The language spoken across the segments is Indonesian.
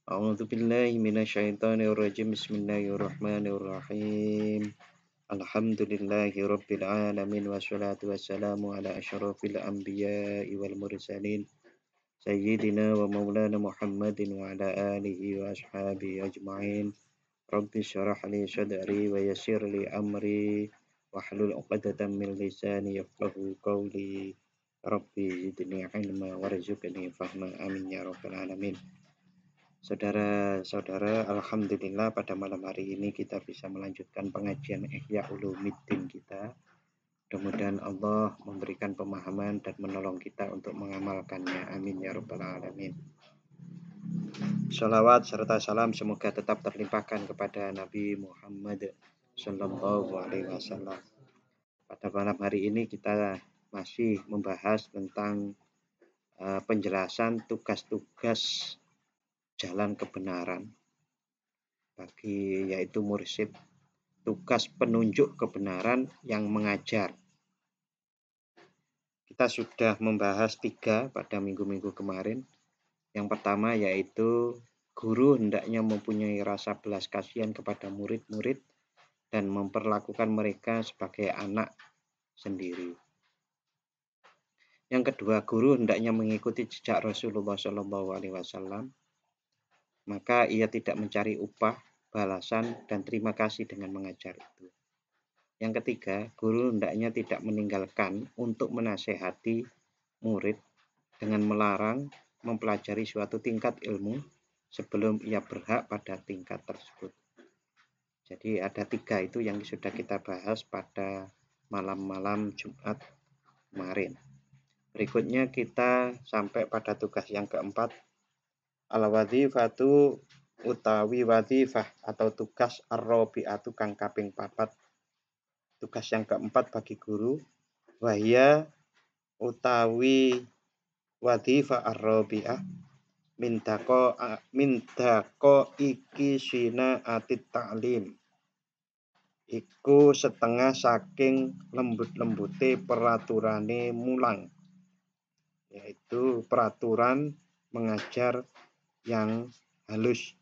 أعوذ بالله من الشيطان الرجيم بسم الله الرحمن الرحيم الحمد لله رب العالمين والصلاة والسلام على أشرف الأنبياء والمرسلين سيدنا ومولانا محمد وعلى آله وأصحابه أجمعين رب اشرح لي صدري ويسر لي أمري واحلل عقدة من لساني يفقه قولي ربي زدني علما وارزقني فهما آمين يا رب العالمين. Saudara-saudara, alhamdulillah pada malam hari ini kita bisa melanjutkan pengajian Ihya Ulumuddin kita. Mudah-mudahan Allah memberikan pemahaman dan menolong kita untuk mengamalkannya. Amin ya rabbal alamin. Salawat serta salam semoga tetap terlimpahkan kepada Nabi Muhammad Sallallahu Alaihi Wasallam. Pada malam hari ini kita masih membahas tentang penjelasan tugas-tugas jalan kebenaran bagi yaitu mursyid, tugas penunjuk kebenaran yang mengajar. Kita sudah membahas 3 pada minggu-minggu kemarin. Yang pertama yaitu guru hendaknya mempunyai rasa belas kasihan kepada murid-murid dan memperlakukan mereka sebagai anak sendiri. Yang kedua, guru hendaknya mengikuti jejak Rasulullah SAW. Maka ia tidak mencari upah, balasan, dan terima kasih dengan mengajar itu. Yang ketiga, guru hendaknya tidak meninggalkan untuk menasehati murid dengan melarang mempelajari suatu tingkat ilmu sebelum ia berhak pada tingkat tersebut. Jadi ada 3 itu yang sudah kita bahas pada malam-malam Jumat kemarin. Berikutnya kita sampai pada tugas yang keempat, al-wadhifatu utawi wadhifah atau tugas ar-rabi'atu kang kaping 4. Tugas yang keempat bagi guru wahya utawi wadhifah ar-rabi'ah mindako iki sina atit ta'lim. Iku setengah saking lembut-lembute peraturane mulang, yaitu peraturan mengajar yang halus.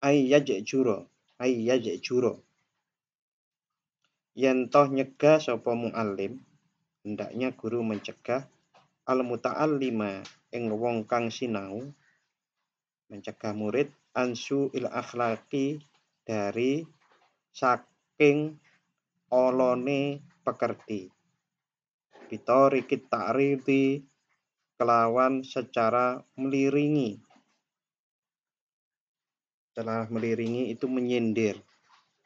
Ayyajjuro yen toh nyegah sapa muallim, hendaknya guru mencegah al-muta'allima ing wong kang sinau, mencegah murid ansu il akhlaqi dari saking olone pekerti. Bitorikit ta'ridi kelawan secara meliringi. Setelah meliringi itu menyindir.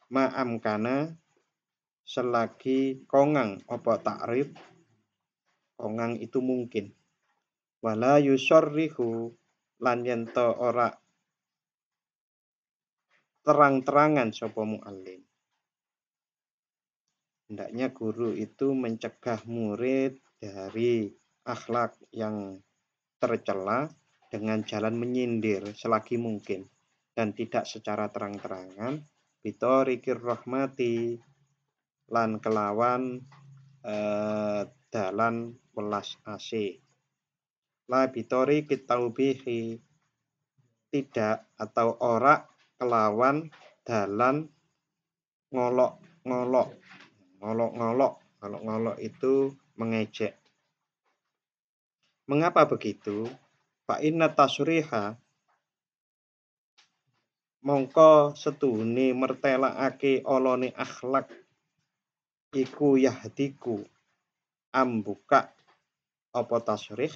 Ma'amkana selagi kongang apa ta'rif, kongang itu mungkin. Wala yusorrihu lan yento ora terang-terangan sapa muallim. Hendaknya guru itu mencegah murid dari akhlak yang tercela dengan jalan menyindir selagi mungkin dan tidak secara terang-terangan. Bitorikir rahmati lan kelawan dalan welas asih. La bitorikit taubihi, tidak atau ora kelawan dalan ngolok-ngolok. Ngolok-ngolok itu mengejek. Mengapa begitu? Fa inna tasriha mongko setuhune mertelakake olone akhlak iku yahdiku ambuka apa tasrih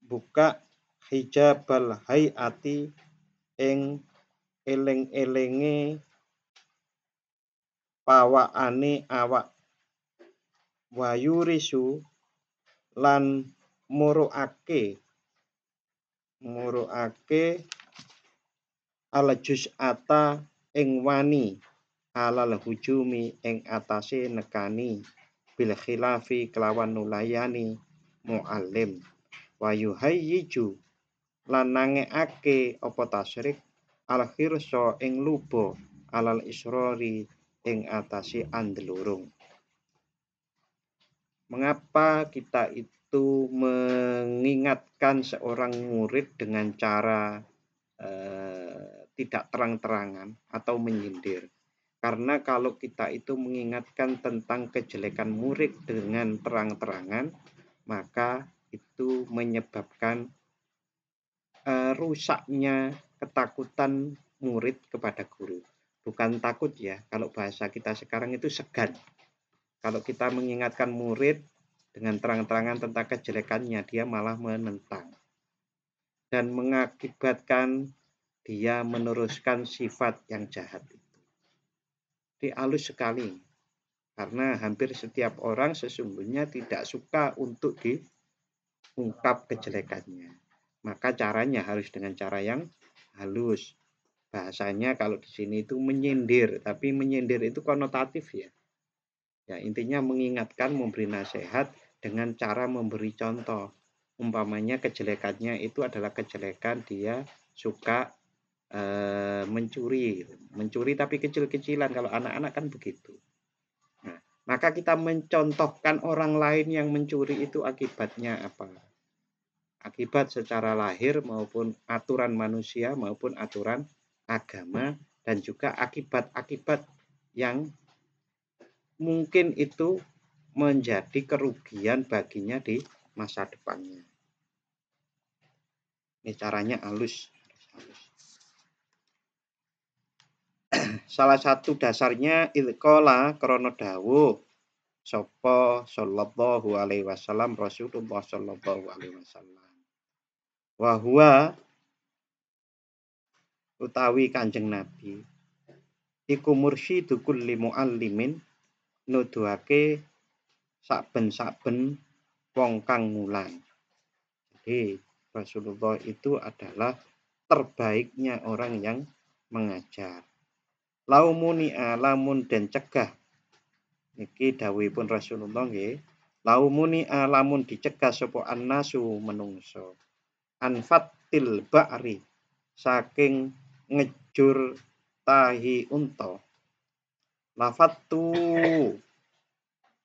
buka hijabal hayati ing eling-elinge pawakane awak, wayurisu lan muruake ala juz'ata ing wani alal hujumi ing atase nekani bil khilafi kelawan nulayani muallim, wayuhayyiju lan nangekake apa tasrik al khirsa ing luba alal israri ing atase andelurung. Mengapa kita itu mengingatkan seorang murid dengan cara tidak terang-terangan atau menyindir. Karena kalau kita itu mengingatkan tentang kejelekan murid dengan terang-terangan, maka itu menyebabkan rusaknya ketakutan murid kepada guru. Bukan takut ya, kalau bahasa kita sekarang itu segan. Kalau kita mengingatkan murid dengan terang-terangan tentang kejelekannya, dia malah menentang. Dan mengakibatkan dia meneruskan sifat yang jahat itu. Jadi halus sekali. Karena hampir setiap orang sesungguhnya tidak suka untuk diungkap kejelekannya. Maka caranya harus dengan cara yang halus. Bahasanya kalau di sini itu menyindir, tapi menyindir itu konotatif ya. Ya, intinya mengingatkan, memberi nasihat dengan cara memberi contoh. Umpamanya kejelekannya itu adalah kejelekan dia suka mencuri tapi kecil-kecilan. Kalau anak-anak kan begitu. Nah, maka kita mencontohkan orang lain yang mencuri itu akibatnya apa? Akibat secara lahir maupun aturan manusia maupun aturan agama, dan juga akibat-akibat yang mungkin itu menjadi kerugian baginya di masa depannya. Ini caranya halus. Salah satu dasarnya ilqola krono dawuh sapa sallallahu alaihi wasallam Rasulullah sallallahu alaihi wasallam. Wa huwa utawi Kanjeng Nabi iku mursyidul kulli muallimin, nuduhake saben-saben wong kang mulang. Jadi Rasulullah itu adalah terbaiknya orang yang mengajar. Laumuni alamun dan cegah. Niki dawuhipun Rasulullah nggih. Laumuni alamun dicegah sapa annasu menungso. Anfatil ba'ri saking ngejur tahi unta. Lafattu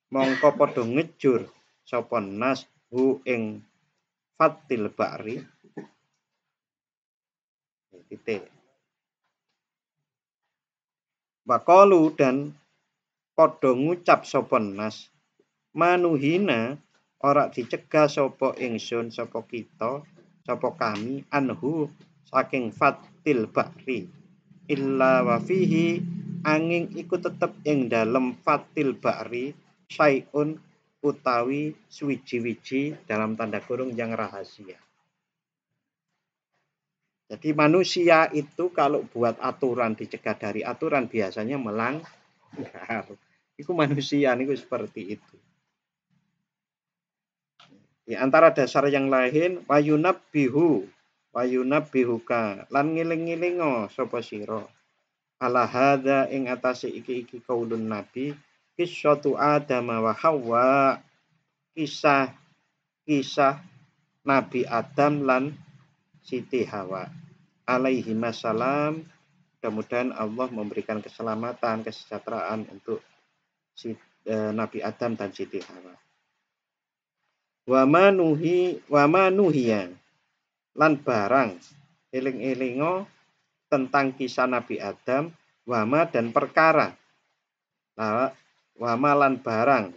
mongko padha ngejur sapa nas hu ing fatil ba'ri. Titik. Bakalu dan padha ngucap sapa nas manuhina ora dicegah sapa ingsun sapa kita sapa kami anhu saking fatil ba'ri illa wa fihi angin iku tetep ing dalem fatil ba'ri syai'un utawi suwiji-wiji dalam tanda kurung yang rahasia. Jadi manusia itu kalau buat aturan dicegah dari aturan biasanya melanggar. Itu manusia niku seperti itu. Di antara dasar yang lain wayunabbihuka lan ngiling-ngilingo sapa sira. Ala hadza ing atase iki kaulun nabi qissatu Adam wa Hawa, kisah Nabi Adam lan Siti Hawa alaihi masalam. Mudah-mudahan Allah memberikan keselamatan, kesejahteraan untuk Nabi Adam dan Siti Hawa. Wa manuhiya lan barang eling-elingo tentang kisah Nabi Adam, wama dan perkara. Wama lan barang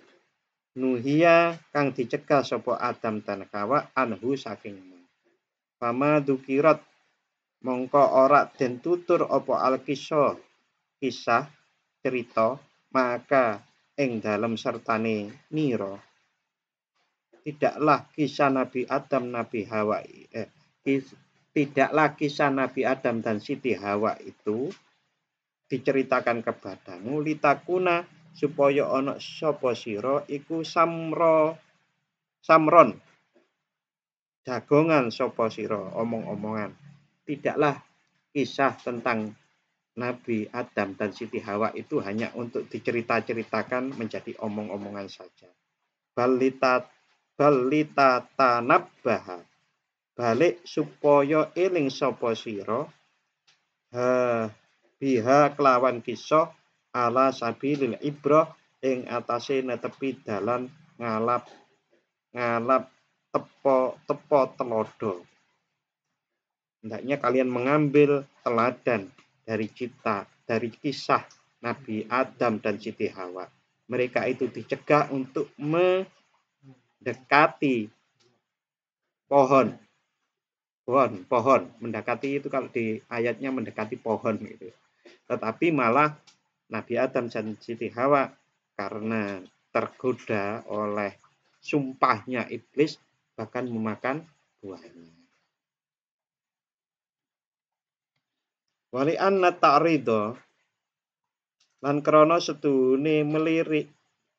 nuhia kang dicegah sapa Adam dan Hawa anhu saking. Fama dukirat mongko ora den tutur apa al-kisah cerita maka ing dalem sertane mira. Tidaklah kisah Nabi Adam dan Siti Hawa itu diceritakan kepadamu litakuna supaya ana sapa sira iku samron jagongan sapa sira omong-omongan. Tidaklah kisah tentang Nabi Adam dan Siti Hawa itu hanya untuk dicerita-ceritakan menjadi omong-omongan saja. Balita tanabbaha balik supaya eling sapa sira biha kelawan kisah ala sabilil ibrah ing atase netepi dalan ngalap tepo telodo. Hendaknya kalian mengambil teladan dari kisah Nabi Adam dan Siti Hawa. Mereka itu dicegah untuk mendekati pohon. Mendekati itu kalau di ayatnya mendekati pohon gitu. Tetapi malah Nabi Adam dan Siti Hawa karena tergoda oleh sumpahnya iblis bahkan memakan buahnya. Wali anna ta'ridho lan krana sedune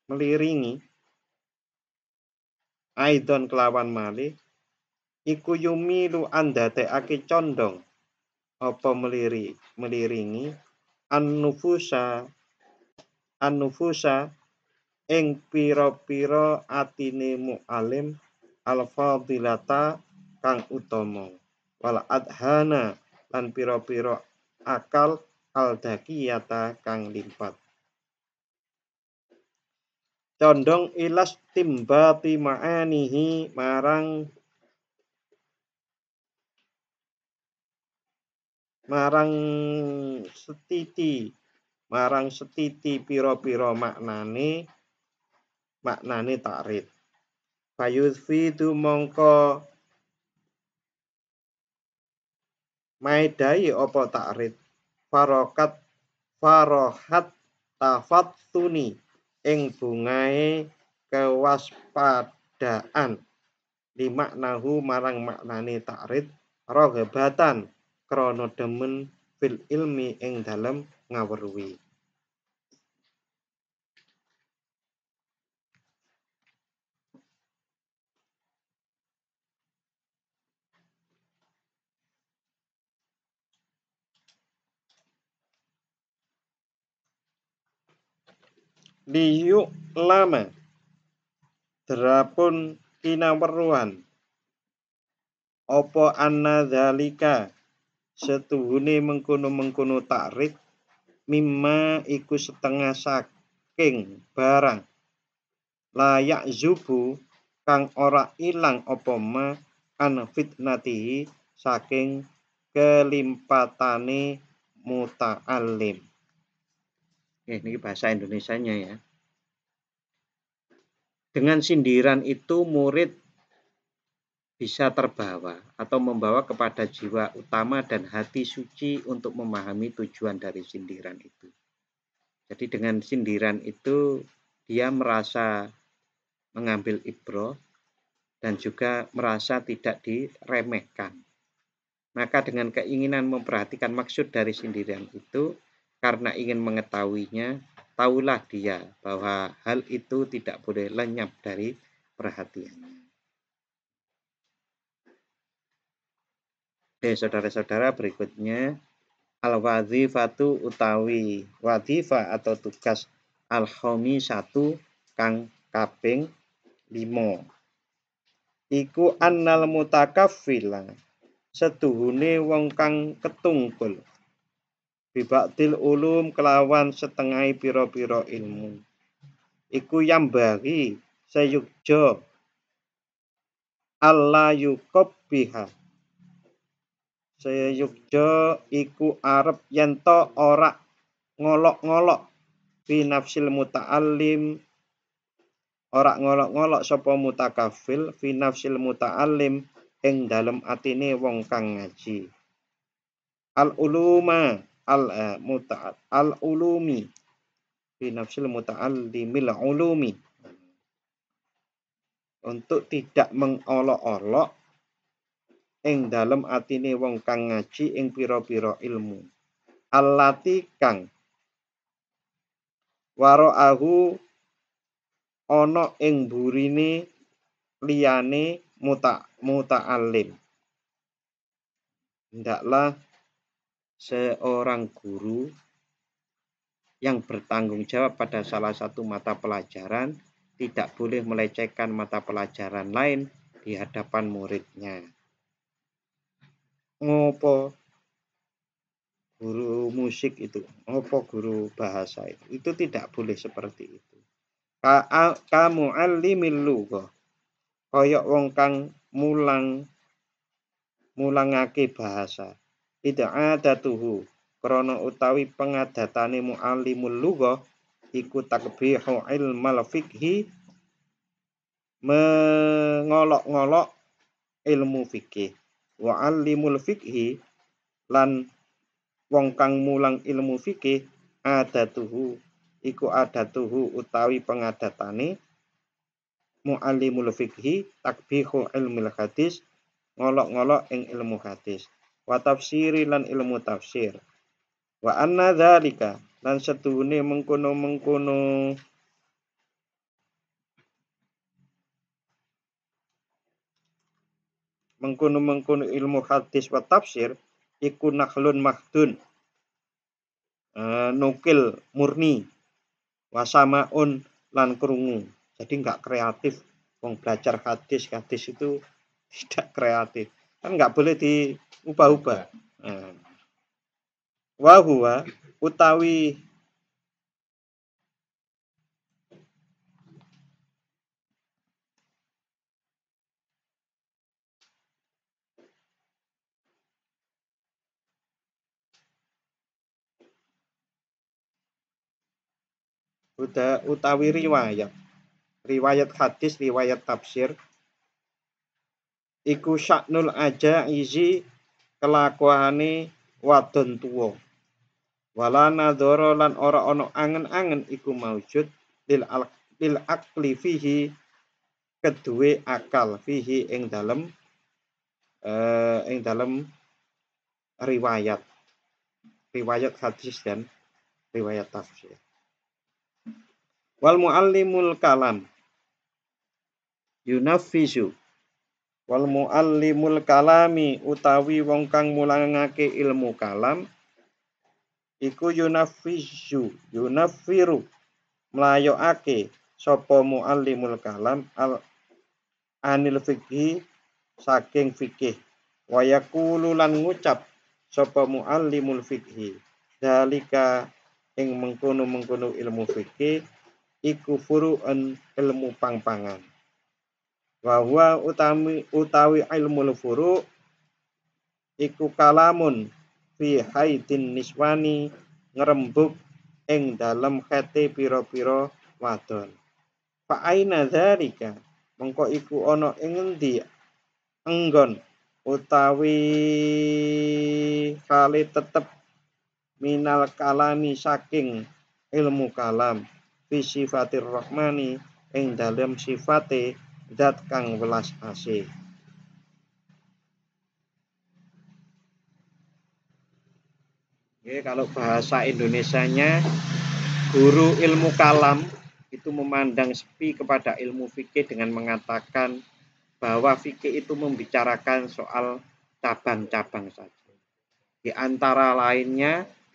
meliringi aidon kelawan malih iku yumilu andadekake condong apa meliringi an-nufusa ing pira-pira atine mu'alim al-fadilata kang utama wal adhana lan pira-pira akal al-dakiyata kang limpat. Condong ilas timbati ma'anihi marang setiti pira-pira maknane ta'rid. Fayudfidu mongko maedai apa ta'rid farohat tafattuni ing bungae kewaspadaan di maknahu marang maknane ta'rid rogebatan krana demen fil ilmi ing dalem ngaweruhi. Liyuk lama derapun kinaweruhan apa anna dzalika setuhune mengkono-mengkono ta'rid mimma iku setengah saking barang layak zubu kang ora ilang apa ma an fitnatihi saking kelimpatane muta'allim. Ini bahasa Indonesianya ya. Dengan sindiran itu murid bisa terbawa atau membawa kepada jiwa utama dan hati suci untuk memahami tujuan dari sindiran itu. Jadi dengan sindiran itu dia merasa mengambil ibroh dan juga merasa tidak diremehkan. Maka dengan keinginan memperhatikan maksud dari sindiran itu, karena ingin mengetahuinya, tahulah dia bahwa hal itu tidak boleh lenyap dari perhatiannya. Oke, saudara-saudara, berikutnya al-wadzifatu utawi wadhifah atau tugas al-khamisatu kang kaping 5. Iku annal mutakaffila setuhune wong kang ketungkul bibaktil ulum kelawan setengah pira-pira ilmu iku yambagi sayukjo alla yukobbiha sayukjo iku arep yento ora ngolok-ngolok fi nafsil muta'allim ora ngolok-ngolok sapa mutakafil fi nafsil muta'allim ing dalem atine wong kang ngaji al-uluma al-ulumi fi nafsil muta'allimil ulumi untuk tidak mengolok-olok ing dalem atine wong kang ngaji ing pira-pira ilmu allati kang waraahu ana ing burine liyane muta'allim. Hendaklah seorang guru yang bertanggung jawab pada salah satu mata pelajaran tidak boleh melecehkan mata pelajaran lain di hadapan muridnya. Ngopo guru musik itu, ngopo guru bahasa itu tidak boleh seperti itu. Kamu'allimil lughah kaya wong kang mulangake bahasa. Id'adatuhu krana utawi pengadatane muallimul lughah iku takbihu ilmal fiqhi mengolok-ngolok ilmu fikih. Wa alimul fiqhi lan wong kang mulang ilmu fikih adatuhu iku adatuhu utawi pengadatane muallimul fiqhi takbihu ilmil hadis ngolok-ngolok ing ilmu hadis wa tafsiri lan ilmu tafsir wa anna dzalika lan setuhune mengkono-mengkono ilmu hadis wa tafsir iku nakhlun mahdun nukil murni wasamaun lan krungu. Jadi enggak kreatif. Wong belajar hadis itu tidak kreatif. Kan enggak boleh diubah-ubah. Wa huwa utawi utawi riwayat hadis, riwayat tafsir iku sya'nul ajaizi kelakuane wadon tuwa wala nadhara lan ora ana angen-angen iku maujud lil aqli fihi kedue akal fihi ing dalem riwayat hadis dan riwayat tafsir. Wal muallimul kalam yunafisu wal muallimul kalami utawi wong kang mulangake ilmu kalam iku yunafiru mlayokake sapa muallimul kalam anil fikhi saking fikih wa yaqulu lan ngucap sapa muallimul fikhi dalika ing mengkono-mengkono ilmu fikih iku furu'un ilmu pang-pangan wa huwa utawi ilmu furu' iku kalamun fi haidin niswani ngrembug ing dalem khete pira-pira wadon fa aina dzalika mengko iku ana ing endi enggon utawi kali tetep minal kalami saking ilmu kalam fi sifatir rahmani ing dalem sifate zat kang welas asih. Oke, kalau bahasa Indonesianya guru ilmu kalam itu memandang sepi kepada ilmu fikih dengan mengatakan bahwa fikih itu membicarakan soal cabang-cabang saja. Di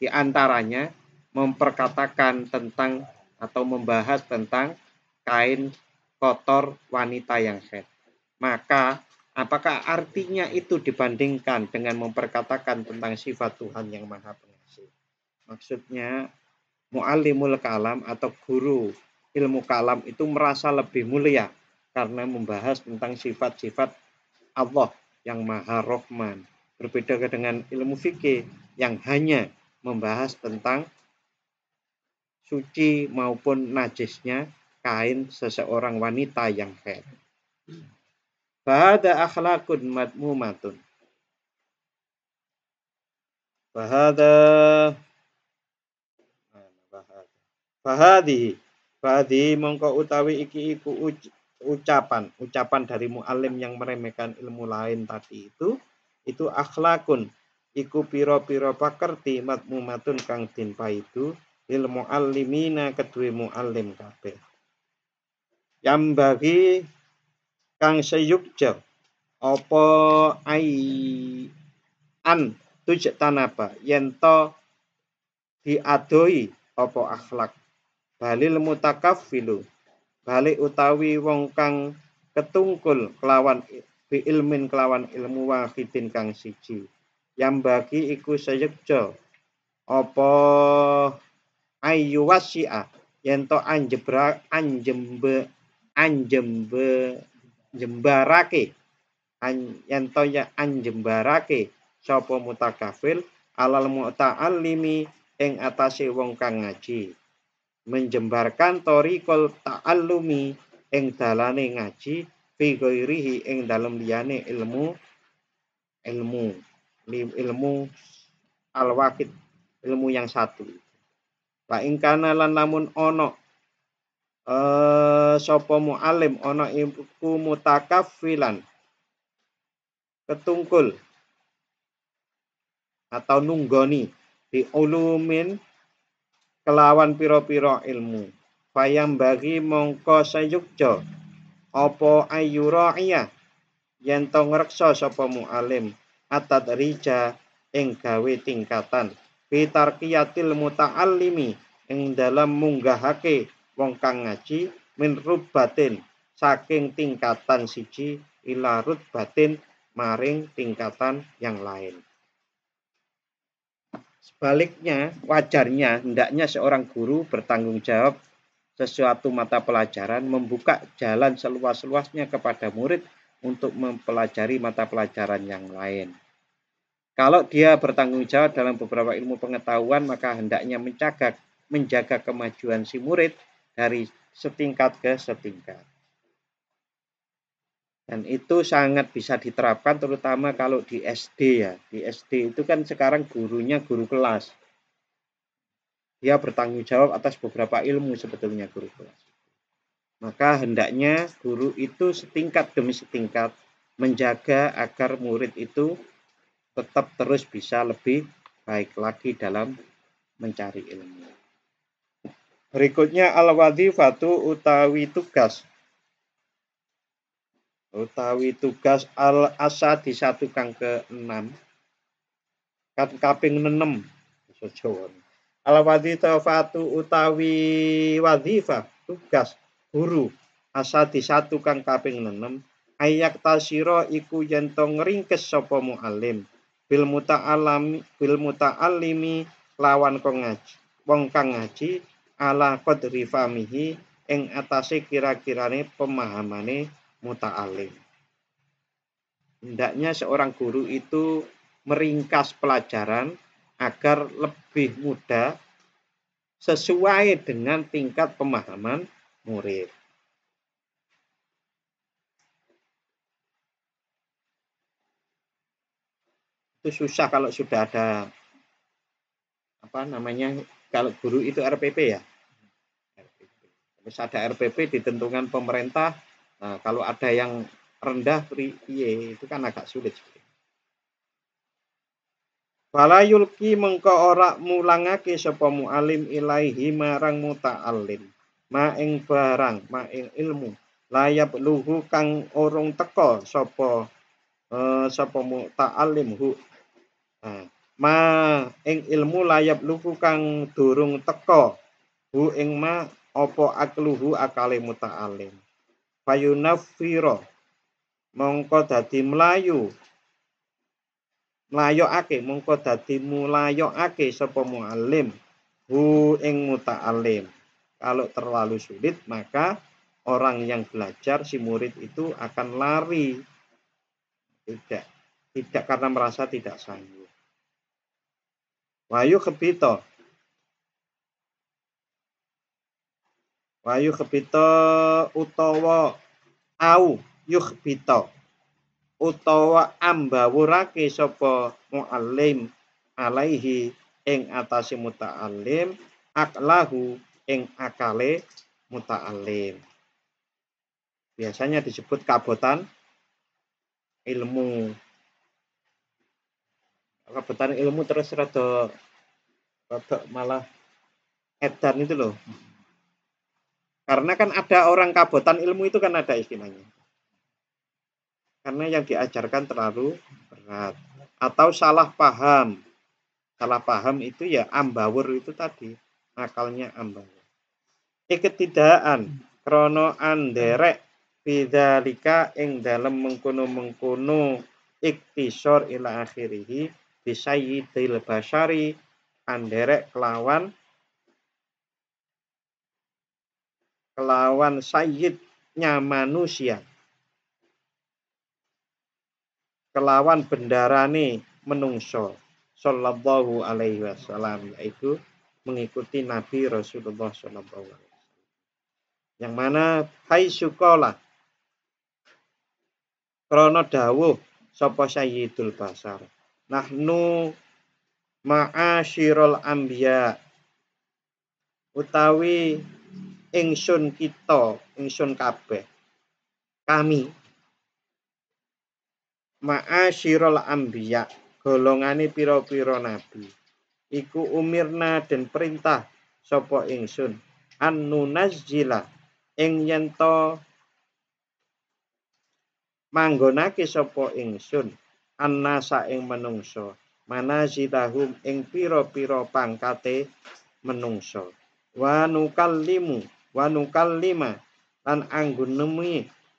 antaranya memperkatakan tentang atau membahas tentang kain kotor wanita yang haid. Maka apakah artinya itu dibandingkan dengan memperkatakan tentang sifat Tuhan yang Maha Pengasih? Maksudnya muallimul kalam atau guru ilmu kalam itu merasa lebih mulia karena membahas tentang sifat-sifat Allah yang Maha Rahman. Berbeda dengan ilmu fikih yang hanya membahas tentang suci maupun najisnya kain seseorang wanita yang haid. Fahada akhlakun madmumatun. Fahadi mongko utawi iki iku ucapan dari muallim yang meremehkan ilmu lain tadi itu akhlakun iku pira-pira pakerti madmumatun kang den paidu lil muallimina kedue muallim kabeh. Yang bagi kang seyukja apa an tuj tanapa yento diadoi apa akhlak balil mutakaffilu balik utawi wong kang ketungkul kelawan bi ilmin kelawan ilmu wahidin kang siji yang bagi iku seyukja apa ayu wasi'a yento anjembe jembarake yen to ya anjembarake sapa mutakafil alal muta'allimi ing atase wong kang ngaji, menjembarkan thoriqal ta'allumi ing dalane ngaji fi ghairihi ing dalem liyane ilmu al-wahid, ilmu yang satu. Fa ing kana lan lamun ana sapa muallim ana iku mutakaffilan ketungkul atau nunggoni di ulumin kelawan pira-pira ilmu. Fayam bagi mongko sayukja apa ayuraiya yen to ngreksa sapa mualim atadrija ing gawe tingkatan fitarqiyatil muta'allimi ing dalam munggahake wong kang ngaji min rubatin saking tingkatan siji ila rutbatin maring tingkatan yang lain. Sebaliknya, wajarnya hendaknya seorang guru bertanggung jawab sesuatu mata pelajaran, membuka jalan seluas-luasnya kepada murid untuk mempelajari mata pelajaran yang lain. Kalau dia bertanggung jawab dalam beberapa ilmu pengetahuan, maka hendaknya menjaga kemajuan si murid dari setingkat ke setingkat. Dan itu sangat bisa diterapkan terutama kalau di SD ya. Di SD itu kan sekarang gurunya guru kelas. Dia bertanggung jawab atas beberapa ilmu sebetulnya guru kelas. Maka hendaknya guru itu setingkat demi setingkat menjaga agar murid itu tetap terus bisa lebih baik lagi dalam mencari ilmu. Berikutnya al-wadhifatu utawi tugas. Utawi tugas al-asa di satu kang ke-6. Kan kaping 6. Al-wadhifatu utawi wadhifah tugas guru asa di satu kang kaping 6 ayak tasiro iku yen to ngringkes sapa muallim bil muta'allimi lawan wong kang ngaji ala qadri famihi ing atase kira-kirane pemahamane muta'allim. Hendaknya seorang guru itu meringkas pelajaran agar lebih mudah sesuai dengan tingkat pemahaman murid. Itu susah kalau sudah ada kalau guru itu RPP ya. Terus ada RPP ditentukan pemerintah. Nah, kalau ada yang rendah itu kan agak sulit. Fala yulki mengko ora mulangake sapa mualim ilaihi marang muta'allim. Ma ing barang, ma ing ilmu. Layap luhu kang urung teka sapa muta'allim hu. Nah, ma ing ilmu layap luhu kang durung teka hu ing ma apa akluhu akale muta'allim. Fayunafiro mongko dadi mulayokake sapa muallim hu ing muta'allim. Kalau terlalu sulit maka orang yang belajar si murid itu akan lari, tidak karena merasa tidak sanggup. Wayu kebito utawa yukhbito utawa ambawurake sapa muallim alaihi ing atase muta'allim aklahu ing akale muta'allim. Biasanya disebut kabotan ilmu. Kabotan ilmu terus rada malah edan itu loh. Karena kan ada orang kabotan ilmu itu kan ada istilahnya. Karena yang diajarkan terlalu berat. Atau salah paham. Salah paham itu ya ambawur itu tadi. Akalnya ambawur. Ketidaan krono anderek bidzalika ing dalem mengkono-mengkono iktisor ila akhirihi bisayyidil basyari anderek kelawan sayyidnya manusia kelawan bendarane menungso sallallahu alaihi wasallam, yaitu mengikuti Nabi Rasulullah sallallahu alaihi wasallam. Yang mana hai syukola krana dawuh sapa sayyidul basar, nahnu ma'asyirul anbiya, utawi ingsun kabeh, kami ma'asyirul anbiya, golongane pira-pira nabi, iku umirna den perintah sapa ingsun an nunazzila ing yen to manggonake sapa ingsun annasa ing menungso manazilahum ing pira-pira pangkate menungso wa nukallima lan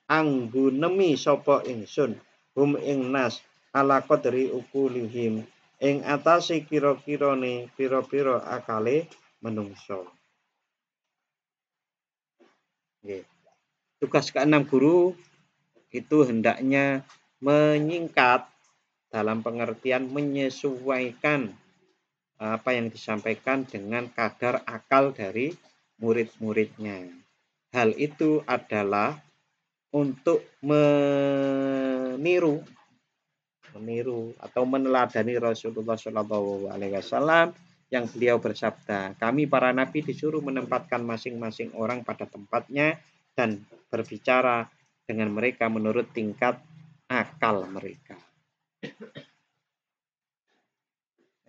anggunemi sapa ingsun hum ing nas ala qadri ukulihim ing atase kira-kirane pira-pira akale menungso. Nggih. Tugas keenam guru itu hendaknya menyingkat dalam pengertian menyesuaikan apa yang disampaikan dengan kadar akal dari murid-muridnya. Hal itu adalah untuk meniru atau meneladani Rasulullah Shallallahu Alaihi Wasallam yang beliau bersabda, kami para nabi disuruh menempatkan masing-masing orang pada tempatnya dan berbicara dengan mereka menurut tingkat akal mereka.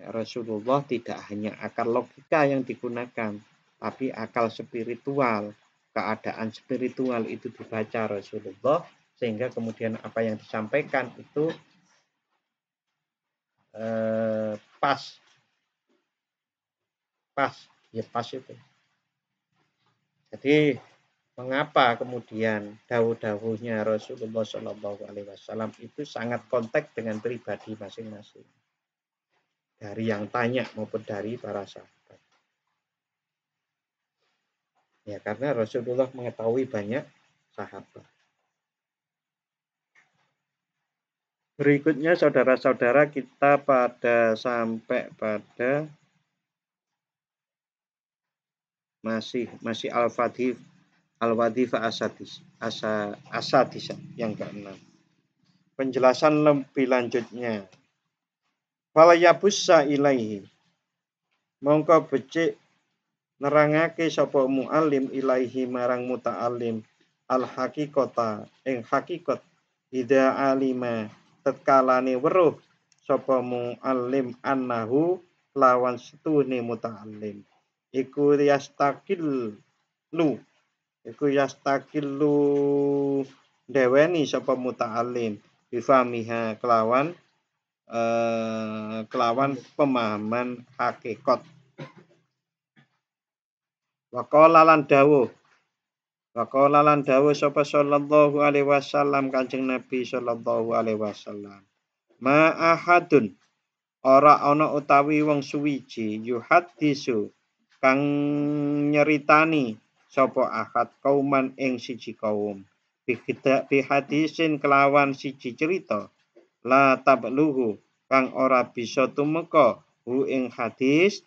Rasulullah tidak hanya akal logika yang digunakan, tapi akal spiritual. Keadaan spiritual itu dibaca Rasulullah, sehingga kemudian apa yang disampaikan itu pas itu. Jadi mengapa kemudian dawuh-dawuhnya Rasulullah Shallallahu Alaihi Wasallam itu sangat konteks dengan pribadi masing-masing, dari yang tanya maupun dari para sahabat. Ya, karena Rasulullah mengetahui banyak sahabat. Berikutnya saudara-saudara, kita sampai pada masih al-wadhifah asadisah yang keenam. Penjelasan lebih lanjutnya. Fala yabussa ilaihi, mongko becik nerangake sapa muallim ilaihi marang muta'allim al haqiqata ing hakikat ida alima tetkalane weruh sapa muallim annahu lawan setune muta'allim iku yastakillu deweni sapa muta'allim bifamiha kelawan pemahaman hakikat. Waqala lan dawuh sapa sallallahu alaihi wasallam Kanjeng Nabi sallallahu alaihi wasallam, ma ahadun ora ana utawi wong suwiji yuhaddisu kang nyeritani sapa ahad kauman ing siji kaum bi hadisin kelawan siji cerita la tabluhu kang ora bisa tumeka hu ing hadis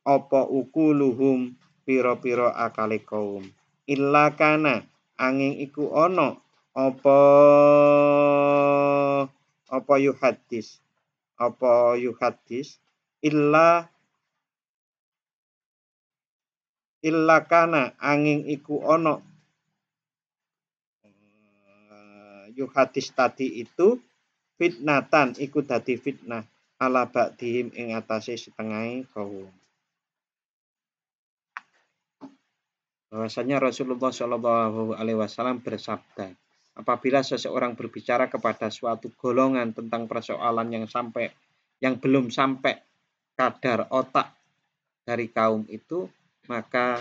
apa ukuluhum pira-pira akale kaum illa kana angin iku ana apa yuhadis illa kana angin iku ana yuhadis tadi itu fitnatan iku dadi fitnah ala ba'dihim ing atase setengah kaum. Bahwasanya Rasulullah Shallallahu Alaihi Wasallam bersabda, apabila seseorang berbicara kepada suatu golongan tentang persoalan yang belum sampai kadar otak dari kaum itu, maka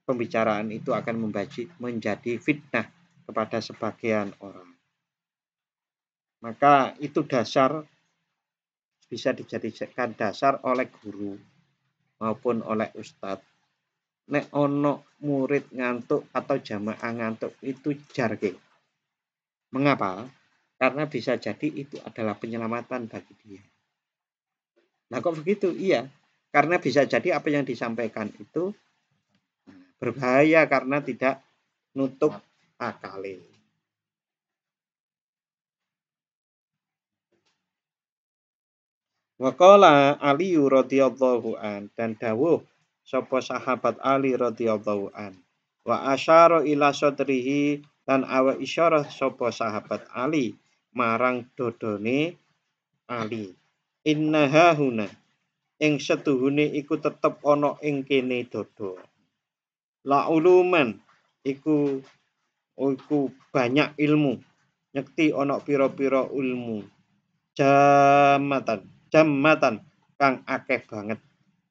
pembicaraan itu akan menjadi fitnah kepada sebagian orang. Maka itu bisa dijadikan dasar oleh guru maupun oleh ustadz. Nek ono murid ngantuk atau jamaah ngantuk itu jarge. Mengapa? Karena bisa jadi itu adalah penyelamatan bagi dia. Nah kok begitu? Iya, karena bisa jadi apa yang disampaikan itu berbahaya karena tidak nutup akale. Waqala Ali radhiyallahu an, dan dawuh sapa sahabat Ali radhiyallahu an. Wa asyara ila sadrihi, lan awa isyarah sapa sahabat Ali marang dodone Ali. Innaha huna, ing setuhune iku tetep ana ing kene dodo. La uluman iku banyak ilmu, nyekti ana pira-pira ilmu. Jamatan kang akeh banget.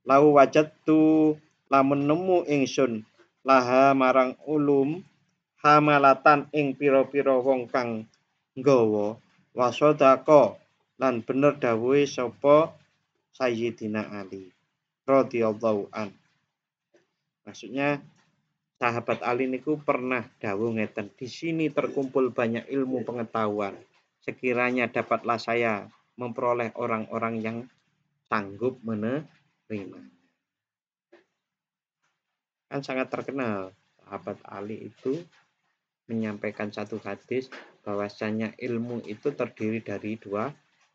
Lau wajadtu lamun nemu ingsun laha marang ulum hamalatan ing pira-pira wong kang nggawa wasodako lan bener dawuhe sapa Sayyidina Ali radhiyallahu an. Maksudnya sahabat Ali niku pernah dawuh ngeten, di sini terkumpul banyak ilmu pengetahuan. Sekiranya dapatlah saya memperoleh orang-orang yang sanggup menerima. Kan sangat terkenal sahabat Ali itu menyampaikan satu hadis bahwasanya ilmu itu terdiri dari 2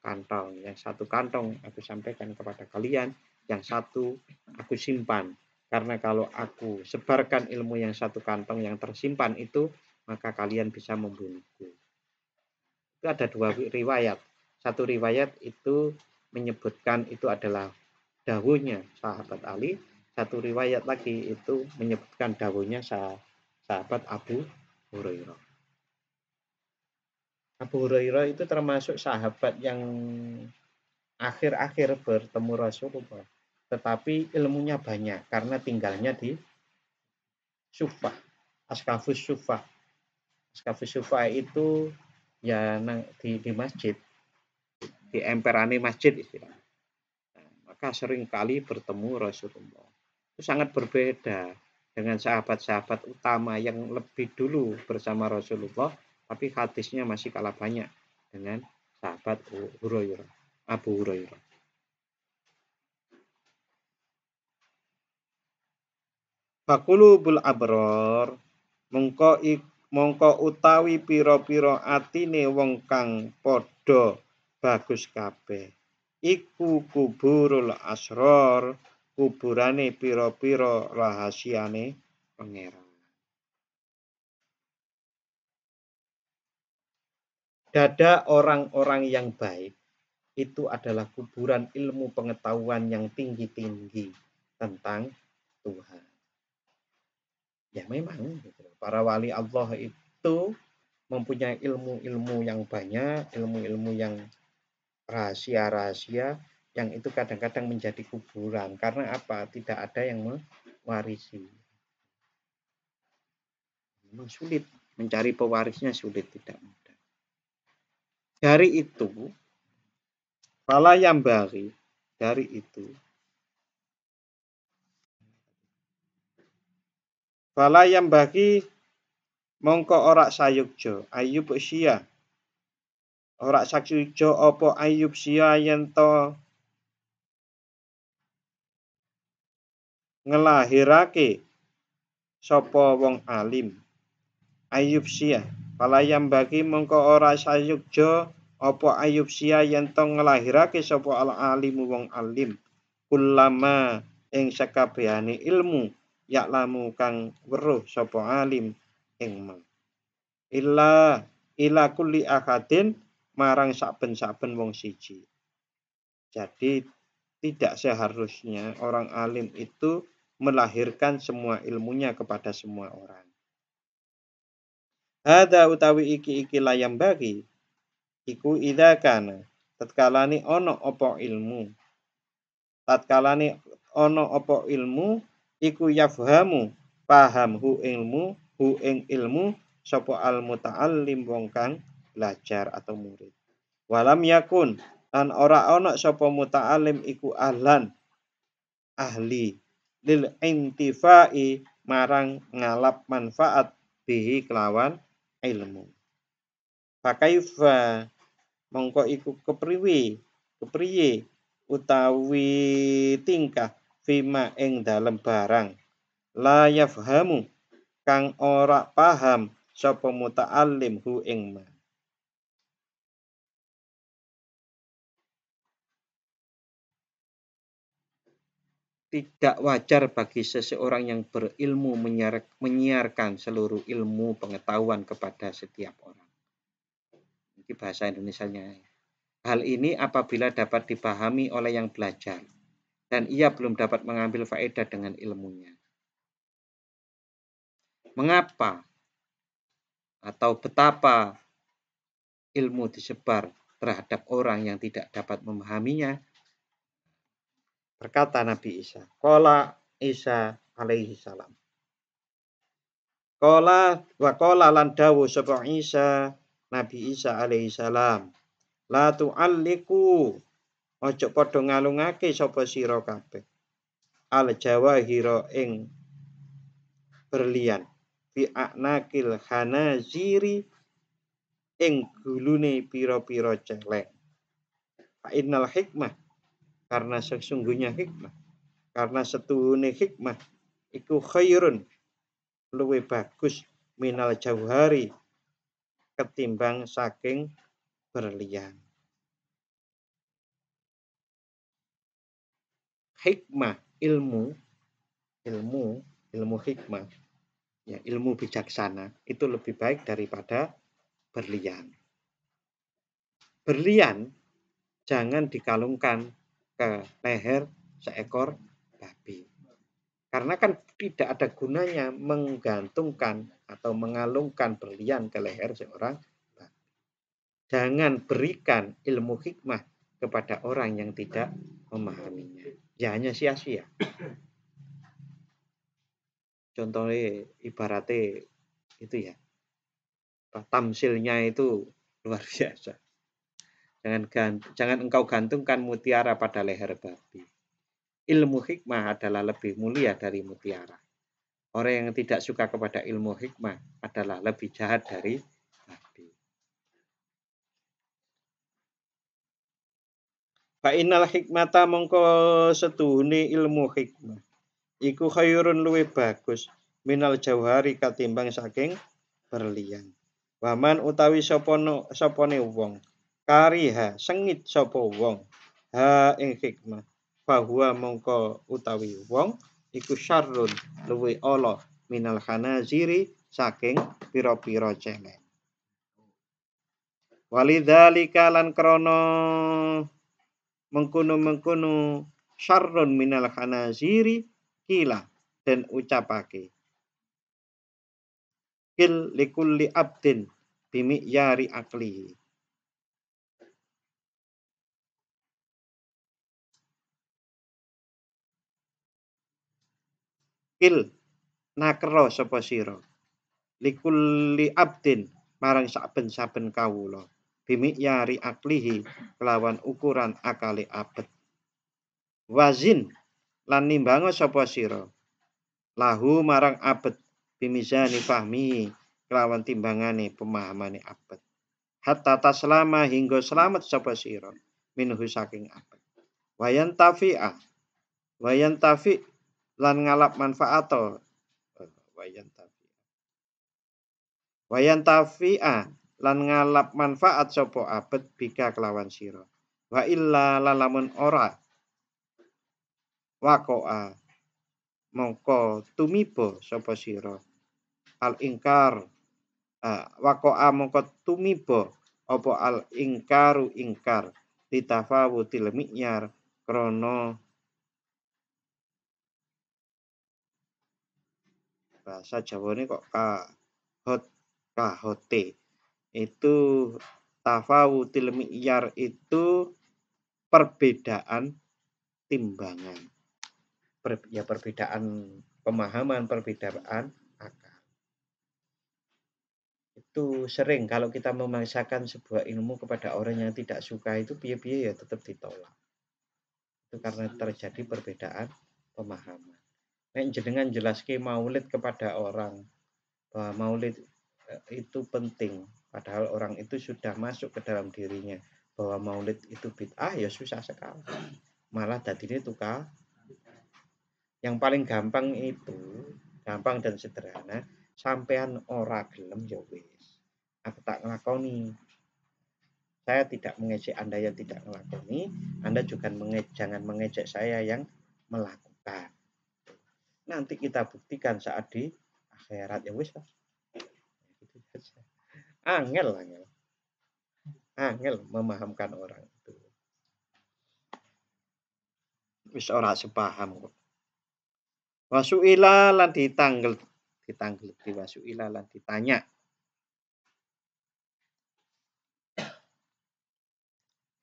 kantong. Yang satu kantong aku sampaikan kepada kalian, yang satu aku simpan. Karena kalau aku sebarkan ilmu yang satu kantong yang tersimpan itu, maka kalian bisa membunuhku. Itu ada 2 riwayat. Satu riwayat itu menyebutkan itu adalah dawuhnya sahabat Ali. Satu riwayat lagi itu menyebutkan dawuhnya sahabat Abu Hurairah. Abu Hurairah itu termasuk sahabat yang akhir-akhir bertemu Rasulullah. Tetapi ilmunya banyak karena tinggalnya di Sufah, Askafus Sufah. Askafus Sufah itu ya di masjid, di emperane masjid istilahnya. Nah, maka sering kali bertemu Rasulullah. Itu sangat berbeda dengan sahabat-sahabat utama yang lebih dulu bersama Rasulullah, tapi hadisnya masih kalah banyak dengan sahabat Hurairah, Abu Hurairah. Fakulubul abror mongko utawi pira-pira atine wong kang padha bagus kabeh iku kuburul asror, kuburane pira-pira rahasiane pangeran. Dada orang-orang yang baik itu adalah kuburan ilmu pengetahuan yang tinggi-tinggi tentang Tuhan. Ya memang para wali Allah itu mempunyai ilmu-ilmu yang banyak, ilmu-ilmu yang rahasia-rahasia yang itu kadang-kadang menjadi kuburan. Karena apa? Tidak ada yang mewarisi. Memang sulit, mencari pewarisnya sulit, tidak mudah. Dari itu, fala yang bari, dari itu, fala yang bagi mongko ora sayukjo Ayub sia, ora sayukjo opo Ayub sia yen to ngelahirake sapa wong alim. Ayub sia, palayam bagi mongko ora sayukjo apa Ayub sia yen to ngelahirake sapa al alimu wong alim. Kulama ing sakabehane ilmu yaklamu kang weruh sapa alim ing ma. Ila kulli akadin marang saben-saben wong siji. Jadi tidak seharusnya orang alim itu melahirkan semua ilmunya kepada semua orang. Hada utawi iki layam bagi iku idza kana tatkalane ana apa ilmu iku yafhamu paham hu ing ilmu sapa al muta'allim wong kang belajar atau murid. Walam yakun lan ora ana sapa muta'allim iku ahli lil intifai marang ngalap manfaat bihi kelawan ilmu. Fakaifa mongko iku kepriye utawi tingkah fima ing dalem barang la yafhamu kang ora paham sapa muta'allim hu ing ma. Tidak wajar bagi seseorang yang berilmu menyiarkan seluruh ilmu pengetahuan kepada setiap orang. Ini bahasa Indonesianya. Hal ini apabila dapat dipahami oleh yang belajar dan ia belum dapat mengambil faedah dengan ilmunya. Mengapa atau betapa ilmu disebar terhadap orang yang tidak dapat memahaminya? Berkata Nabi Isa, qala Isa alaihi salam. Qala lan dawuh sapa Isa, Nabi Isa alaihi salam, la tu'alliku ojo padha ngalungake sapa sira kabeh al jawahira ing berlian fi a'naqil khanaziri ing gulune pira-pira celeng. Fa innal hikmah karena sesungguhnya hikmah, karena setuhune hikmah iku khairun luwih bagus minal jauhari ketimbang saking berlian. Hikmah ilmu hikmah ya, ilmu bijaksana itu lebih baik daripada berlian. Berlian jangan dikalungkan ke leher seekor babi. Karena kan tidak ada gunanya menggantungkan atau mengalungkan berlian ke leher seorang babi. Jangan berikan ilmu hikmah kepada orang yang tidak memahaminya. Ya hanya sia-sia. Contohnya ibaratnya itu ya, tamsilnya itu luar biasa. Jangan engkau gantungkan mutiara pada leher babi. Ilmu hikmah adalah lebih mulia dari mutiara. Orang yang tidak suka kepada ilmu hikmah adalah lebih jahat dari babi. Fa innal hikmata mongko setuhune ilmu hikmah iku khairun luwih bagus minal jauhari katimbang saking berlian. Waman utawi sapane wong kariha sengit sapa wong ha ing hikmah bahwa mongko utawi wong iku syarrun luwih ala minal khanaziri saking pira-pira celeng. Walidzalika lan krana mengkono syarrun minal khanaziri kila dan ucapake kil likulli abdin bimi'yari aklihi. Kil nakro sapa sira likulli abdin marang saben-saben kawula bimi'yari aklihi kelawan ukuran akale abet. Wazin lan nimbango sapa sira lahu marang abet bimizani fahmi kelawan timbangane pemahamane abet. Hatta taslama hingga selamat sapa sira minhu saking abet. Wayan tafi lan ngalap manfaato wayan tafi'a lan ngalap manfaat sapa abet bika kelawan sira. Wa illa lalamun ora waqa'a mongko tumiba sapa sira al ingkar waqa'a mongko tumiba apa al ingkaru ingkar ditafawutil mi'yar krana bahasa Jawane kok kahote itu tafawutil mi'yar itu perbedaan timbangan. Perbedaan pemahaman, perbedaan akal. Itu sering kalau kita memaksakan sebuah ilmu kepada orang yang tidak suka itu piye-piye ya tetap ditolak. Itu karena terjadi perbedaan pemahaman. Nek jenengan jelaske maulid kepada orang bahwa maulid itu penting, Padahal orang itu sudah masuk ke dalam dirinya bahwa maulid itu bid'ah, ya susah sekali. Malah dadine tukang. Yang paling gampang itu, gampang dan sederhana, sampean ora gelem ya wis. Aku tak nglakoni. Saya tidak mengejek Anda yang tidak ngelakoni, Anda juga jangan mengejek saya yang melakukan. Nanti kita buktikan saat di akhirat, ya wis. Angel memahamkan orang itu. Wis ora sepaham kok. Wasuila lan ditanggel wasuila lan ditanya.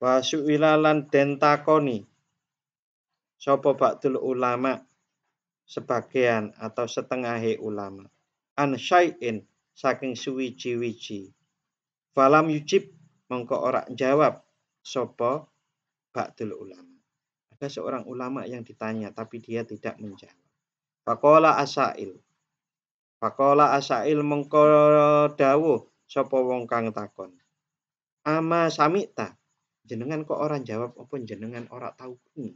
Wasuila lan den takoni. Sapa ba'dul ulama, sebagian atau setengahe ulama. An syai'in, saking suwiji-wiji. Falam yujib, mongko ora jawab sapa ba'dul ulama. Ada seorang ulama yang ditanya tapi dia tidak menjawab. Faqala asail mongko dawuh sapa wong kang takon. Ama samita, jenengan kok orang jawab apa jenengan ora tau krungu.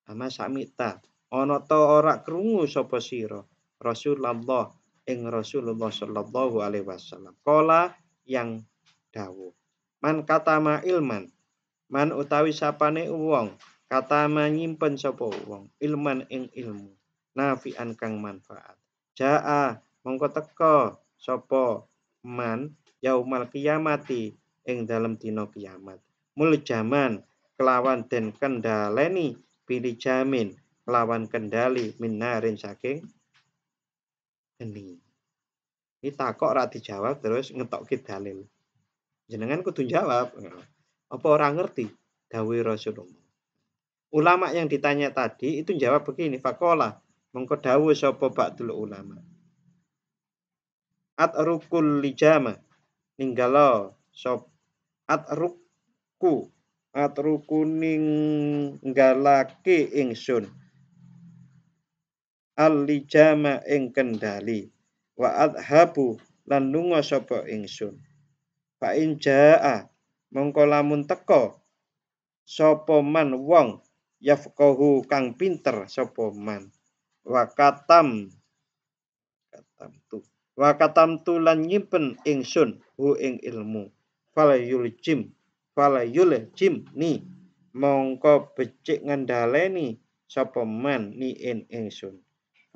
Ama samita, ana ta ora krungu sapa sira Rasulullah ing Rasulullah sallallahu alaihi wasallam. Kala yang dawuh. Man katama ilman, man utawi sapane wong katama nyimpen sapa wong ilman ing ilmu nafi'an kang manfaat. Jaa mongko teka sapa man yaumal kiamati ing dalem dina kiamat. Muljaman kelawan den kendaleni pilih jamin kelawan kendali minarin saking geni. Ini takok ora dijawab terus ngetokke dalil. Jenengan kudu jawab. Apa orang ngerti dawuh Rasulullah? Ulama yang ditanya tadi itu jawab begini, faqala mongko dawuh sapa ba'dul ulama. Atrukul lijama ninggalo sop atruku ninggalake ingsun al lijama ing kendali wa adhabu lan lunga sapa ingsun. Fa in jaa mongko lamun teka sapa man wong yafqahu kang pinter sapa man wa katam tu lan nyimpen ingsun hu ing ilmu fala yuljim ni mongko becik ngendhaleni sapa man ni ingsun.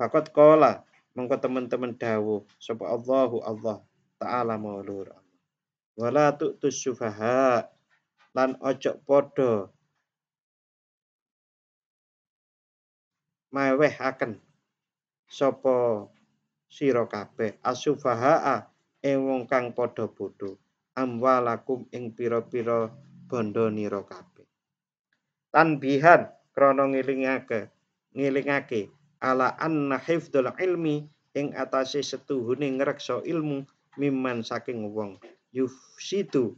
Fakot kola mongko teman-teman dawuh sapa Allah taala maulur wala tu'tus sufaha lan ojo podo mawehaken sapa sira kabeh asufaha wong kang padha bodho amwalakum ing pira-pira bondo nira kabeh. Tanbihan krana ngilingake ala anna hifdzul ilmi ing atase setuhune ngreksa ilmu mimman saking wong yufsidu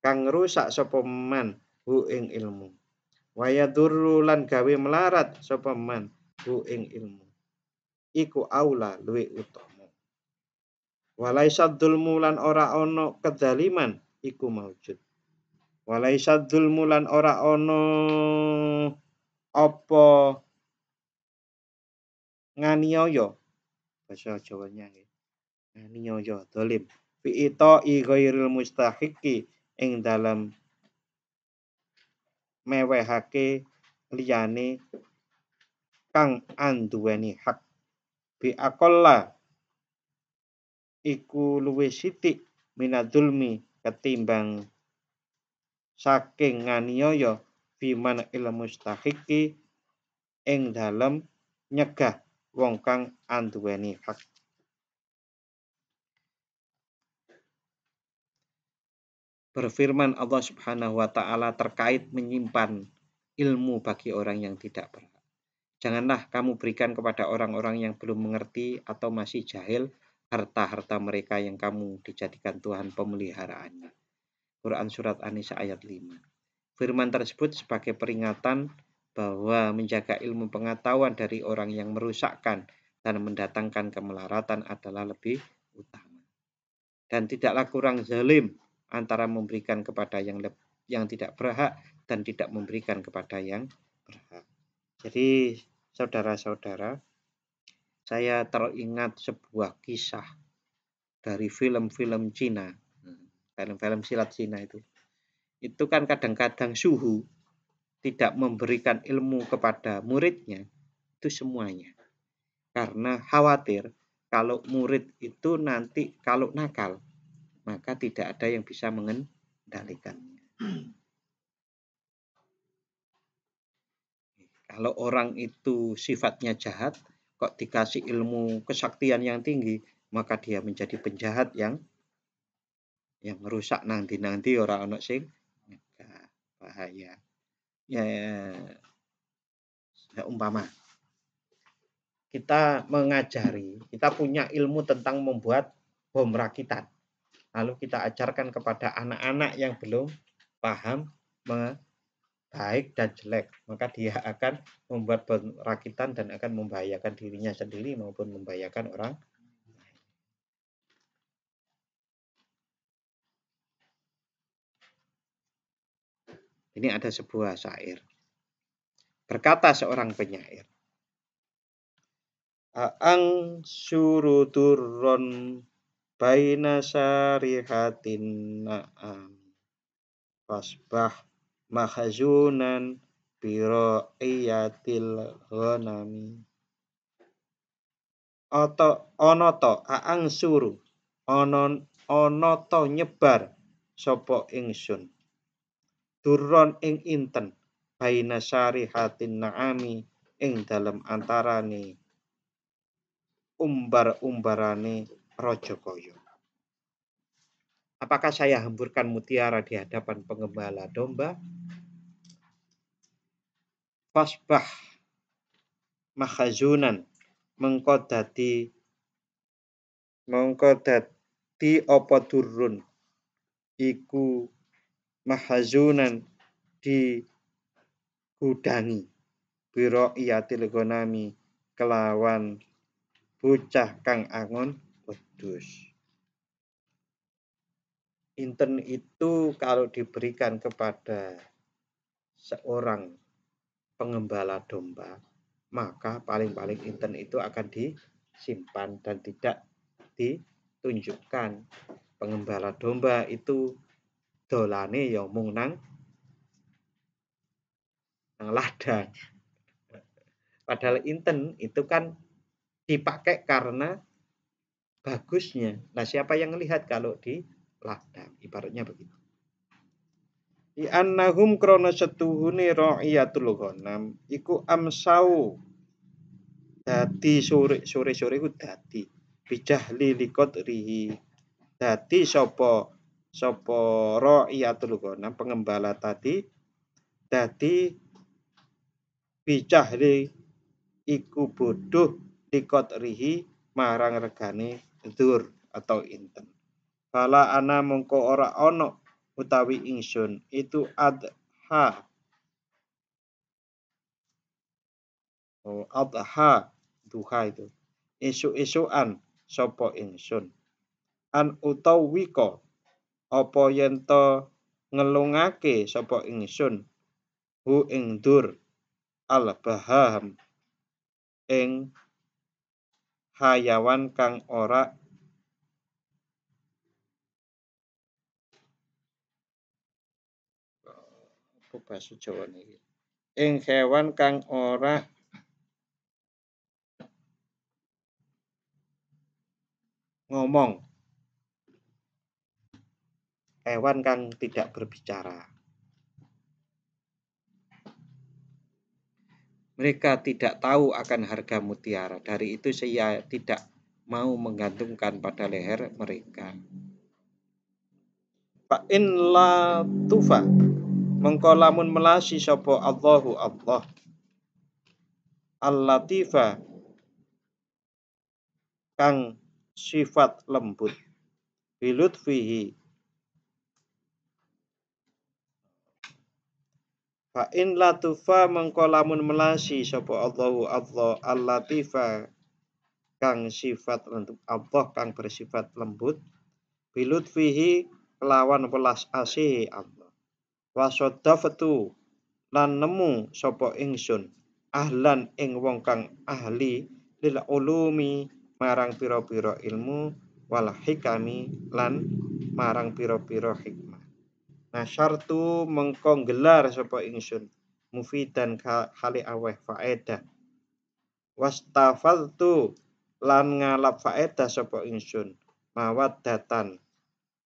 kang rusak sapa man hu ing ilmu waya durru lan gawe melarat sapa man hu ing ilmu iku aula luwih utama. Walaisa dzulmu lan ora ana kedzaliman iku maujud. Walaisa dzulmu lan ora ana apa nganiaya basa Jawanya nggih. Nganiaya zalim fi ita'i ghairil mustahiqi ing dalam mewehake liyane kang anduweni hak bi aqalla iku luwih sithik minadzulmi ketimbang saking nganiaya fi man ilmu mustahiqi ing dalem nyegah wong kang anduweni hak. Berfirman Allah Subhanahu wa taala terkait menyimpan ilmu bagi orang yang tidak berhak. Janganlah kamu berikan kepada orang-orang yang belum mengerti atau masih jahil harta-harta mereka yang kamu dijadikan Tuhan pemeliharaannya. Quran Surat An-Nisa ayat 5. Firman tersebut sebagai peringatan bahwa menjaga ilmu pengetahuan dari orang yang merusakkan dan mendatangkan kemelaratan adalah lebih utama. dan tidaklah kurang zalim antara memberikan kepada yang tidak berhak dan tidak memberikan kepada yang berhak. Jadi saudara-saudara, saya teringat sebuah kisah dari film-film Cina, film-film silat Cina itu kan kadang-kadang Suhu tidak memberikan ilmu kepada muridnya itu semuanya, karena khawatir kalau murid itu nanti kalau nakal maka tidak ada yang bisa mengendalikannya. Kalau orang itu sifatnya jahat, kok dikasih ilmu kesaktian yang tinggi, maka dia menjadi penjahat yang merusak nanti orang anak sing bahaya. Ya, umpama kita mengajari, kita punya ilmu tentang membuat bom rakitan. Lalu kita ajarkan kepada anak-anak yang belum paham baik dan jelek, maka dia akan membuat bom rakitan dan akan membahayakan dirinya sendiri maupun membahayakan orang. Ini ada sebuah syair. Berkata seorang penyair, Aang suruturron baina syarihatin na'am fasbah mahazunan biro iyatil ghanami. Onoto aang suru onoto nyebar sopo ingsun turron ing inten baina syarihatin na'ami ing dalam antarane umbar-umbarane Rajakaya. Apakah saya hamburkan mutiara di hadapan pengembala domba? Fasbah makhazunan mengko dadi apa durun iku mahazunan di gudangi biro iyatil gonami kelawan bocah kang angon wedhus. Inten itu kalau diberikan kepada seorang pengembala domba, maka paling-paling inten itu akan disimpan dan tidak ditunjukkan. Pengembala domba itu dolane ya mung nang ladang. Padahal inten itu kan dipakai karena bagusnya. Nah, siapa yang melihat kalau di ladang? Ibaratnya begitu. Di annahum krana setuhune ra'iyatul ghanam iku amsau dadi sore iku dadi bijahli liqadrihi dadi sapa ra'iyatul ghanam pengembala tadi dadi bijahli iku bodoh liqadrihi marang regane dzur atau inten. Fala ana mongko ora ana utawi ingsun itu adha duha itu esuk-esukan sapa ingsun an utawika apa yen to ngelungake sapa ingsun hu ing dur al baham ing hayawan kang ora basa Jawa niki ing hewan kang ora ngomong, hewan kang tidak berbicara. Mereka tidak tahu akan harga mutiara, dari itu saya tidak mau menggantungkan pada leher mereka. Fa in la tufa mengko lamun melasi sapa Allahu Allah al-latifa kang sifat lembut bilutfihi fa in latufa mengko lamun melasi sapa Allahu Allah al-latifa kang sifat lembut Allah kang bersifat lembut bilutfihi kelawan welas asih Allah. Wasodafatu lan nemu sapa ingsun ahlan ing wong kang ahli lil ulumi marang pira-pira ilmu wal hikami lan marang pira-pira hikmah. Nasyartu mengko gelar sapa ingsun mufidan hale aweh faedah. Wastafaltu lan ngalap faedah sapa ingsun mawaddatan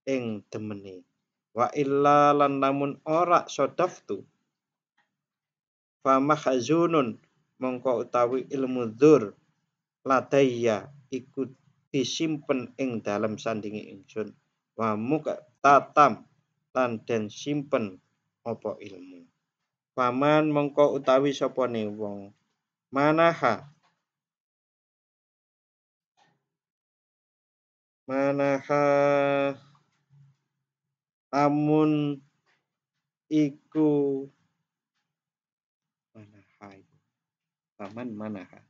ing demene. Wa illa lan namun ora sodaftu fa mahzunun mongko utawi ilmu dzur ladayya iku disimpen ing dalam sandingi ingsun wa tatam lan den simpen apa ilmu. Paman mongko utawi sapane wong manaha amun iku manaha iku paman manaha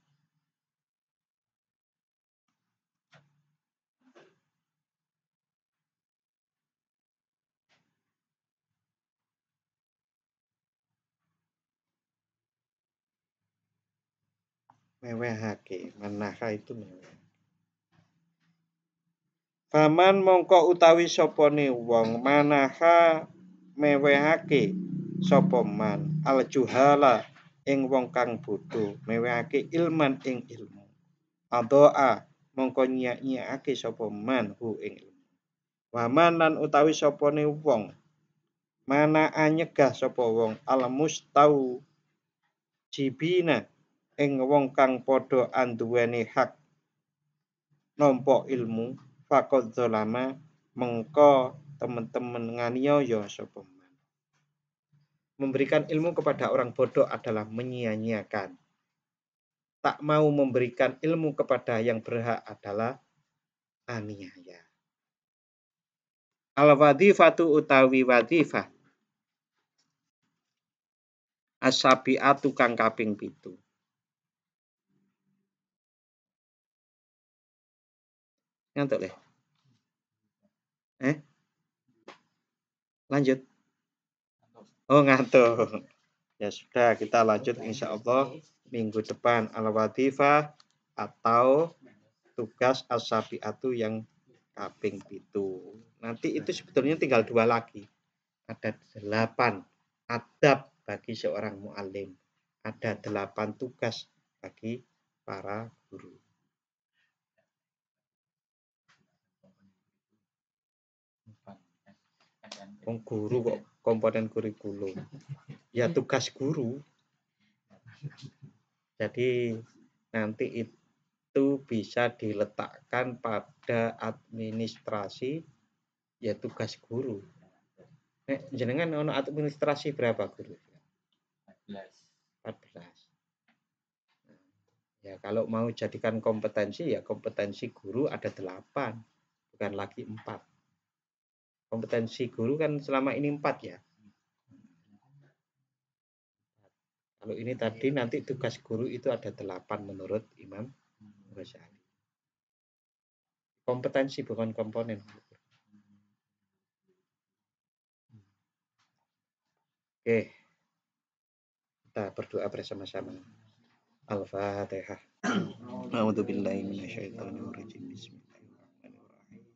mewehake manaha itu meweh. Paman mongko utawi sapane wong manaha mewehake sapa man al juhala ing wong kang bodho mewehake ilman ing ilmu adoa mongko nyiak-nyiakake sapa man hu ing ilmu waman lan utawi sapane wong mana anyegah sapa wong al mustau jibina ing wong kang padha anduweni hak nampa ilmu fakod zalama mengko teman-teman nganiaya sapa man. Memberikan ilmu kepada orang bodoh adalah menyia-nyiakan. Tak mau memberikan ilmu kepada yang berhak adalah aniaya. Al-wadhifatu utawi wadhifah as-sabi'atu kang kaping 7. Ngantuk le? Lanjut. Oh, ngantuk. Ya sudah, kita lanjut insya Allah minggu depan al-wadhifah atau tugas as-sabi'atu yang kaping 7. Nanti itu sebetulnya tinggal 2 lagi. Ada 8 adab bagi seorang mu'alim. Ada 8 tugas bagi para guru. Guru kok komponen kurikulum. Ya tugas guru. Jadi nanti itu bisa diletakkan pada administrasi ya tugas guru. Jenengan ono administrasi berapa guru? 14. Ya kalau mau jadikan kompetensi ya kompetensi guru ada 8, bukan lagi 4. Kompetensi guru kan selama ini 4 ya. Kalau ini tadi nanti tugas guru itu ada 8 menurut Imam Ghazali. Kompetensi bukan komponen. Oke. Kita berdoa bersama-sama. Al-Fatihah. A'udzubillahi minasyaitonirrajim. Bismillahirrahmanirrahim.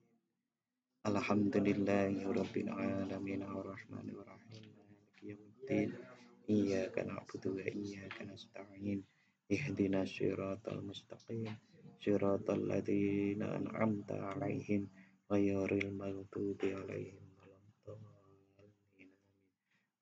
Alhamdulillahirabbil alamin arrahmanir rahim maliki yaumiddin. Iyyaka na'budu wa iyyaka nasta'in. Ihdinas siratal mustaqim. Siratal ladzina an'amta 'alaihim ghairil maghdubi 'alaihim waladdallin.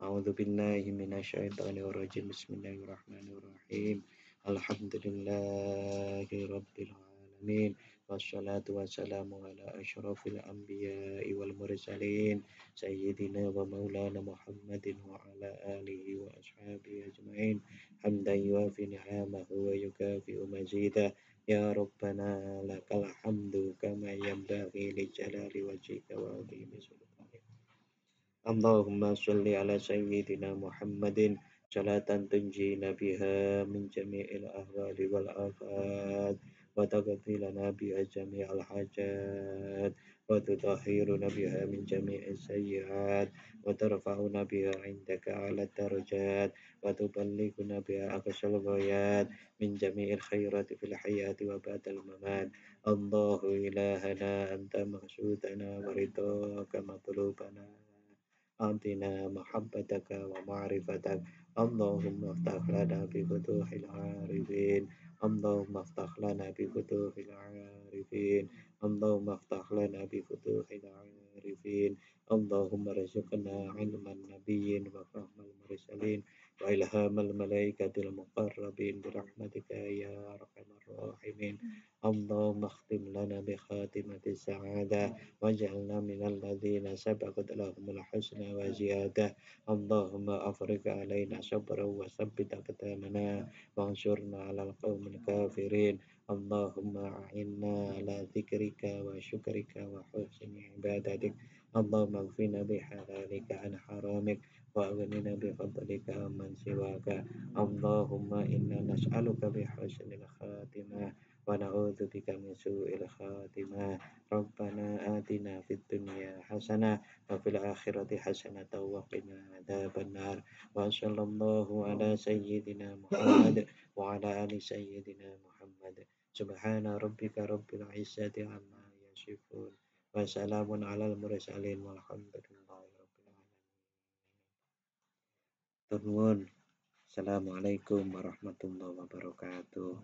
A'udzu billahi minasyaitonir rajim. Bismillahirrahmanirrahim. Alhamdulillahi rabbil alamin. Wassalatu wassalamu ala asyrafil anbiya'i wal mursalin sayyidina wa maulana Muhammadin wa ala alihi wa ashabihi ajma'in hamdan yuafi ni'amahu wa yukafi'u mazidah ya rabbana lakal hamdu kama yanbaghi li jalali wajhika wa 'azimi sultanik. Allahumma shalli ala sayyidina Muhammadin salatan tunjina biha min jami'il ahwali wal afat wa taghfir lana biha jami'al hajat وتطهرنا بها من جميع السيئات وترفعنا بها عندك أعلى الدرجات وتبلغنا بها أقصى الغايات من جميع الخيرات في الحياة وبعد الممات. الله إلهنا أنت مقصودنا ورضاك مطلوبنا، أعطنا محبتك ومعرفتك. اللهم افتح لنا بفتوح العارفين. اللهم افتح لنا بفتوح العارفين. اللهم افتح لنا بفتوح العارفين. اللهم ارزقنا علم النبيين وفهم المرسلين وإلهام الملائكة المقربين برحمتك يا أرحم الراحمين. اللهم اختم لنا بخاتمة السعادة واجعلنا من الذين سبقت لهم الحسنى وزيادة. اللهم أفرغ علينا صبرا وثبت أقدامنا وانصرنا على القوم الكافرين. اللهم أعنا على ذكرك وشكرك وحسن عبادتك. اللهم اغفنا بحلالك عن حرامك وأغننا بفضلك عمن سواك. اللهم إنا نسألك بحسن الخاتمة ونعوذ بك من سوء الخاتمة. ربنا آتنا في الدنيا حسنة وفي الآخرة حسنة وقنا عذاب النار. وصلى الله على سيدنا محمد وعلى آل سيدنا محمد. سبحان ربك رب العزة عما يصفون وسلام على المرسلين والحمد لله رب العالمين. Assalamualaikum warahmatullahi wabarakatuh.